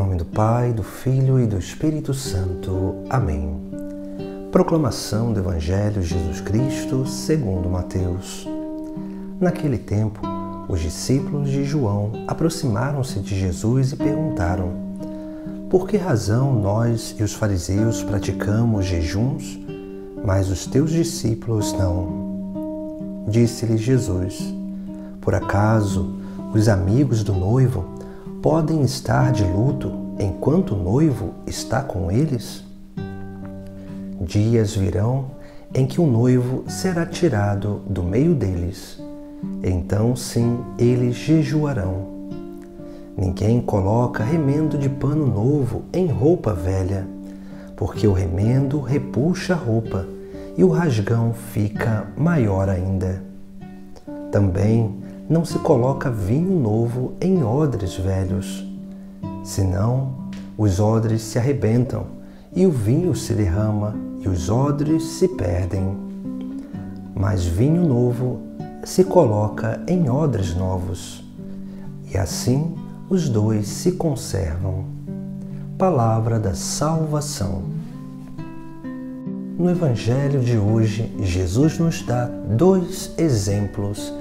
nome do Pai, do Filho e do Espírito Santo. Amém. Proclamação do Evangelho de Jesus Cristo segundo Mateus. Naquele tempo, os discípulos de João aproximaram-se de Jesus e perguntaram: por que razão nós e os fariseus praticamos jejuns, mas os teus discípulos não? Disse-lhe Jesus: por acaso os amigos do noivo podem estar de luto enquanto o noivo está com eles? Dias virão em que o noivo será tirado do meio deles. Então sim, eles jejuarão. Ninguém coloca remendo de pano novo em roupa velha, porque o remendo repuxa a roupa e o rasgão fica maior ainda. Também não se coloca vinho novo em odres velhos, senão os odres se arrebentam e o vinho se derrama e os odres se perdem. Mas vinho novo se coloca em odres novos, e assim os dois se conservam. Palavra da salvação. No Evangelho de hoje, Jesus nos dá dois exemplos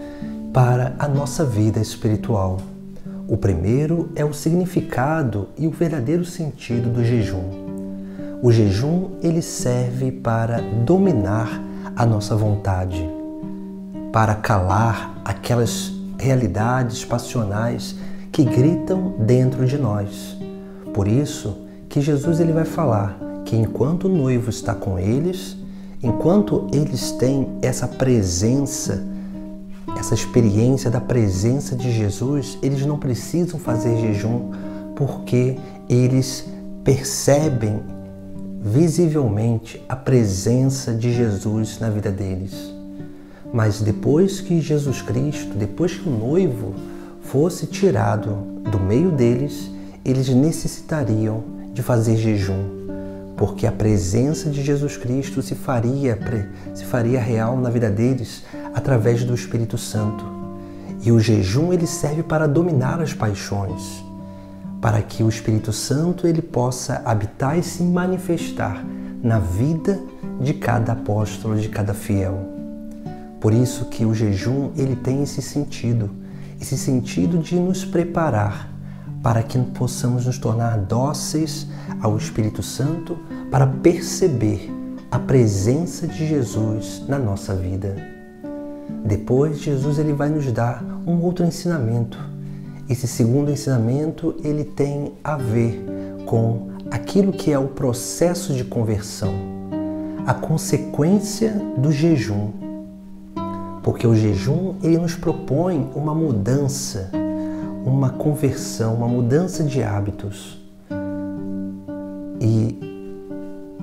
para a nossa vida espiritual. O primeiro é o significado e o verdadeiro sentido do jejum. O jejum, ele serve para dominar a nossa vontade, para calar aquelas realidades passionais que gritam dentro de nós. Por isso que Jesus ele vai falar que enquanto o noivo está com eles, enquanto eles têm essa presença, essa experiência da presença de Jesus, eles não precisam fazer jejum, porque eles percebem visivelmente a presença de Jesus na vida deles. Mas depois que Jesus Cristo, depois que o noivo fosse tirado do meio deles, eles necessitariam de fazer jejum, porque a presença de Jesus Cristo se faria real na vida deles através do Espírito Santo. E o jejum ele serve para dominar as paixões, para que o Espírito Santo ele possa habitar e se manifestar na vida de cada apóstolo, de cada fiel. Por isso que o jejum ele tem esse sentido de nos preparar para que possamos nos tornar dóceis ao Espírito Santo, para perceber a presença de Jesus na nossa vida. Depois, Jesus ele vai nos dar um outro ensinamento. Esse segundo ensinamento ele tem a ver com aquilo que é o processo de conversão, a consequência do jejum. Porque o jejum ele nos propõe uma mudança, uma conversão, uma mudança de hábitos. E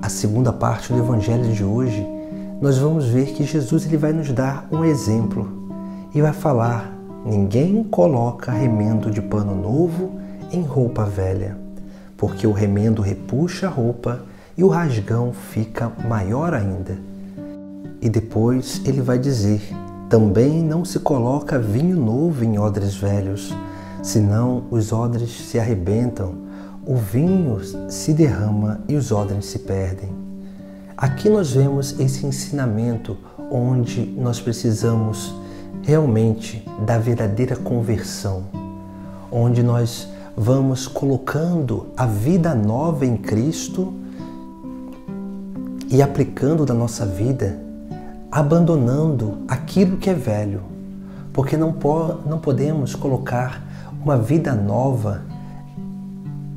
a segunda parte do Evangelho de hoje, nós vamos ver que Jesus ele vai nos dar um exemplo e vai falar: ninguém coloca remendo de pano novo em roupa velha, porque o remendo repuxa a roupa e o rasgão fica maior ainda. E depois ele vai dizer: também não se coloca vinho novo em odres velhos, senão os odres se arrebentam, o vinho se derrama e os odres se perdem. Aqui nós vemos esse ensinamento onde nós precisamos realmente da verdadeira conversão, onde nós vamos colocando a vida nova em Cristo e aplicando na nossa vida, abandonando aquilo que é velho, porque não podemos colocar uma vida nova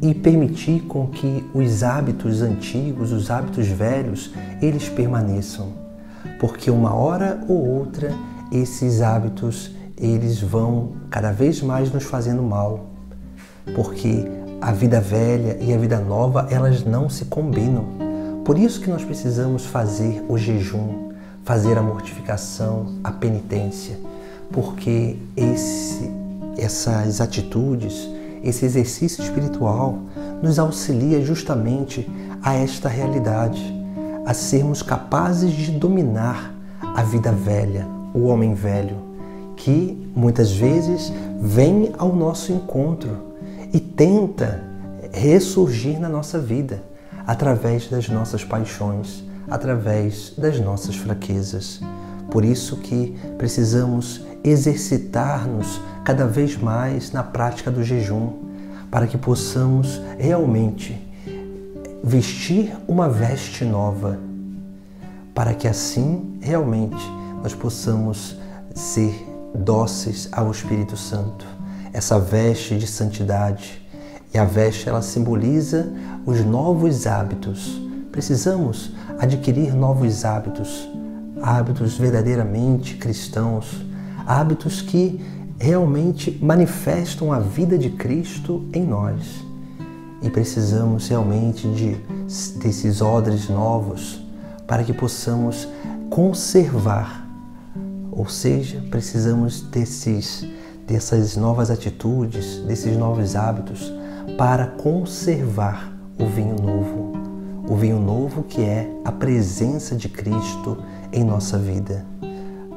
e permitir com que os hábitos antigos, os hábitos velhos, eles permaneçam, porque uma hora ou outra esses hábitos eles vão cada vez mais nos fazendo mal, porque a vida velha e a vida nova elas não se combinam. Por isso que nós precisamos fazer o jejum, fazer a mortificação, a penitência, porque essas atitudes, esse exercício espiritual nos auxilia justamente a esta realidade, a sermos capazes de dominar a vida velha, o homem velho, que muitas vezes vem ao nosso encontro e tenta ressurgir na nossa vida, através das nossas paixões, através das nossas fraquezas. Por isso que precisamos exercitar-nos cada vez mais na prática do jejum, para que possamos realmente vestir uma veste nova, para que assim realmente nós possamos ser dóceis ao Espírito Santo. Essa veste de santidade, e a veste ela simboliza os novos hábitos. Precisamos adquirir novos hábitos, hábitos verdadeiramente cristãos, hábitos que realmente manifestam a vida de Cristo em nós. E precisamos realmente desses odres novos para que possamos conservar, ou seja, precisamos dessas novas atitudes, desses novos hábitos para conservar o vinho novo que é a presença de Cristo em nossa vida.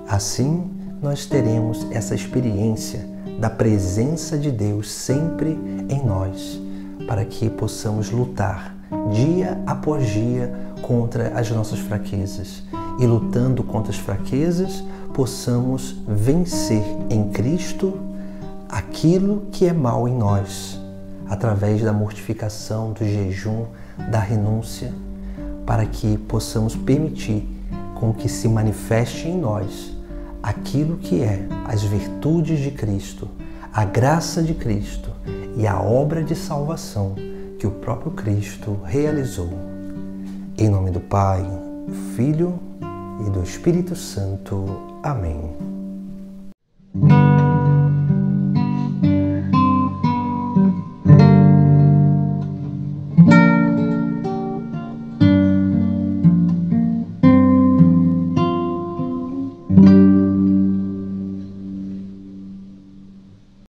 Assim, nós teremos essa experiência da presença de Deus sempre em nós, para que possamos lutar dia após dia contra as nossas fraquezas e, lutando contra as fraquezas, possamos vencer em Cristo aquilo que é mal em nós, através da mortificação, do jejum, da renúncia, para que possamos permitir com que se manifeste em nós aquilo que é as virtudes de Cristo, a graça de Cristo e a obra de salvação que o próprio Cristo realizou. Em nome do Pai, do Filho e do Espírito Santo. Amém.